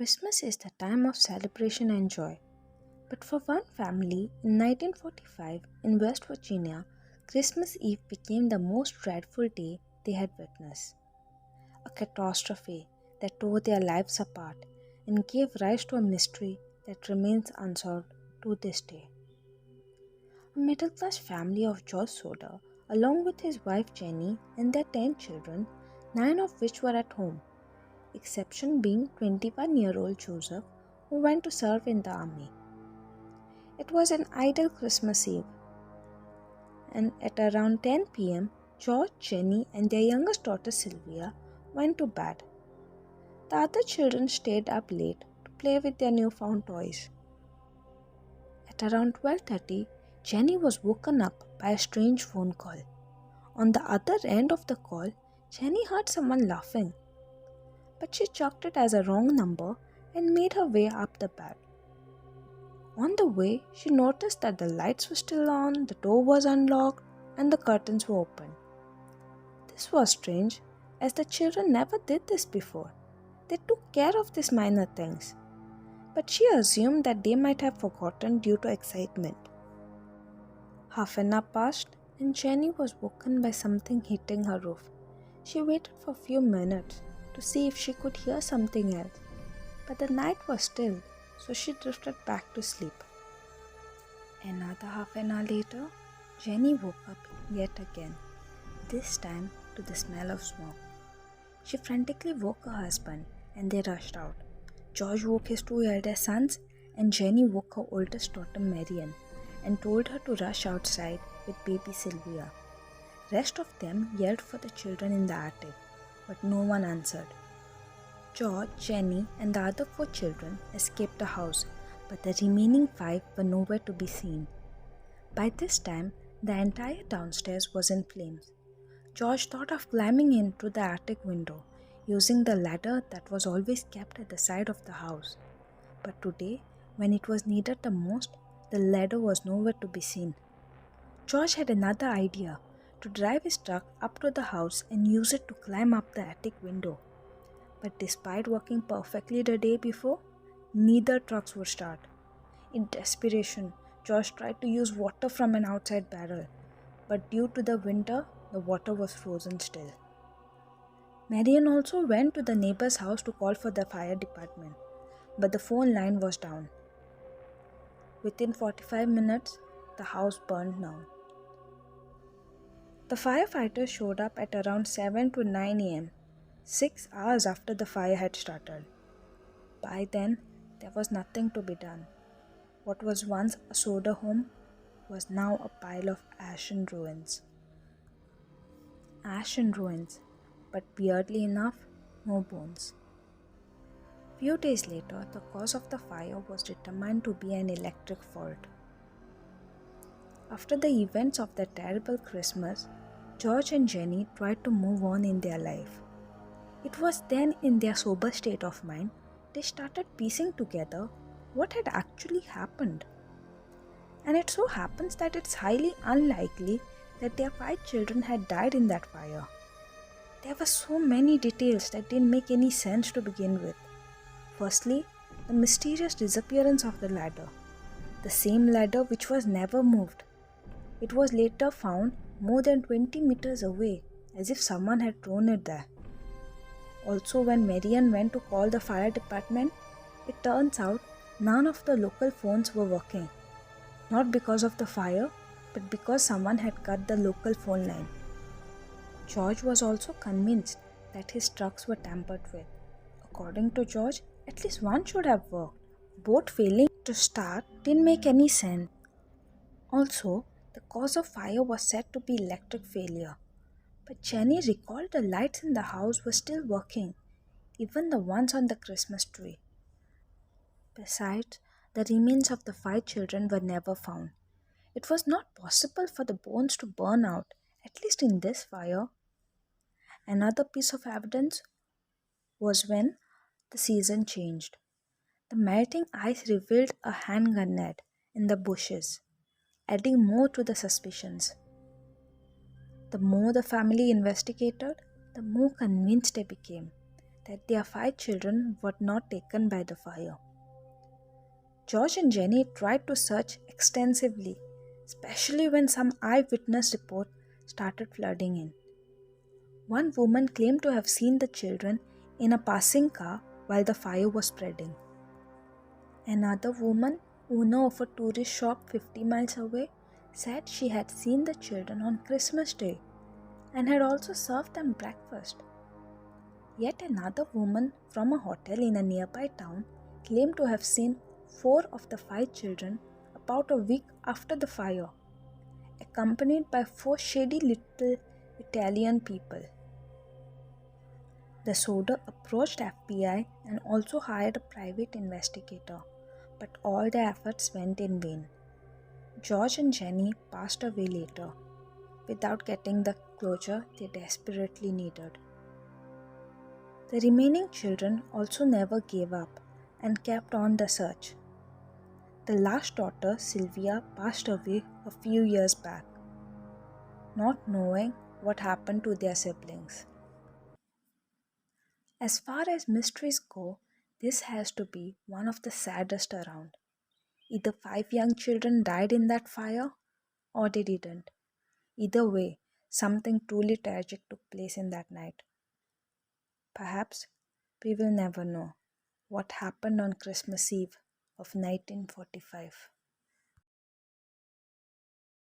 Christmas is the time of celebration and joy. But for one family in 1945 in West Virginia, Christmas Eve became the most dreadful day they had witnessed. A catastrophe that tore their lives apart and gave rise to a mystery that remains unsolved to this day. A middle class family of George Sodder, along with his wife Jennie and their 10 children, 9 of which were at home, exception being 21-year-old Joseph, who went to serve in the army. It was an ideal Christmas Eve, and at around 10 p.m., George, Jennie, and their youngest daughter Sylvia went to bed. The other children stayed up late to play with their newfound toys. At around 12:30, Jennie was woken up by a strange phone call. On the other end of the call, Jennie heard someone laughing, but she chalked it as a wrong number and made her way up the bed. On the way, she noticed that the lights were still on, the door was unlocked, and the curtains were open. This was strange, as the children never did this before. They took care of these minor things, but she assumed that they might have forgotten due to excitement. Half an hour passed, and Jennie was woken by something hitting her roof. She waited for a few minutes to see if she could hear something else, but the night was still, so she drifted back to sleep. Another half an hour later, Jennie woke up yet again, this time to the smell of smoke. She frantically woke her husband and they rushed out. George woke his 2 eldest sons and Jennie woke her oldest daughter Marian and told her to rush outside with baby Sylvia. Rest of them yelled for the children in the attic, but no one answered. George, Jennie, and the other 4 children escaped the house, but the remaining 5 were nowhere to be seen. By this time, the entire downstairs was in flames. George thought of climbing in through the attic window, using the ladder that was always kept at the side of the house. But today, when it was needed the most, the ladder was nowhere to be seen. George had another idea, to drive his truck up to the house and use it to climb up the attic window. But despite working perfectly the day before, neither trucks would start. In desperation, George tried to use water from an outside barrel, but due to the winter, the water was frozen still. Marian also went to the neighbor's house to call for the fire department, but the phone line was down. Within 45 minutes, the house burned down. The firefighters showed up at around 7 to 9 a.m., 6 hours after the fire had started. By then, there was nothing to be done. What was once a Sodder home was now a pile of ash and ruins. Ash and ruins, but weirdly enough, no bones. Few days later, the cause of the fire was determined to be an electric fault. After the events of that terrible Christmas, George and Jennie tried to move on in their life. It was then, in their sober state of mind, they started piecing together what had actually happened. And it so happens that it's highly unlikely that their 5 children had died in that fire. There were so many details that didn't make any sense to begin with. Firstly, the mysterious disappearance of the ladder. The same ladder which was never moved. It was later found more than 20 meters away, as if someone had thrown it there. Also, when Marian went to call the fire department, it turns out none of the local phones were working. Not because of the fire, but because someone had cut the local phone line. George was also convinced that his trucks were tampered with. According to George, at least one should have worked. Both failing to start didn't make any sense. Also, the cause of fire was said to be electric failure. But Jennie recalled the lights in the house were still working, even the ones on the Christmas tree. Besides, the remains of the 5 children were never found. It was not possible for the bones to burn out, at least in this fire. Another piece of evidence was when the season changed. The melting ice revealed a hand grenade in the bushes, adding more to the suspicions. The more the family investigated, the more convinced they became. that their five children were not taken by the fire. George and Jenny tried to search extensively, especially when some eyewitness reports started flooding in. One woman claimed to have seen the children in a passing car while the fire was spreading. Another woman, owner of a tourist shop 50 miles away, said she had seen the children on Christmas Day and had also served them breakfast. Yet another woman from a hotel in a nearby town claimed to have seen four of the five children about a week after the fire, accompanied by four shady little Italian people. The Sodder approached FBI and also hired a private investigator, but all their efforts went in vain. George and Jenny passed away later, without getting the closure they desperately needed. The remaining children also never gave up and kept on the search. The last daughter, Sylvia, passed away a few years back, not knowing what happened to their siblings. As far as mysteries go, this has to be one of the saddest around. Either five young children died in that fire or they didn't. Either way, something truly tragic took place in that night. Perhaps we will never know what happened on Christmas Eve of 1945.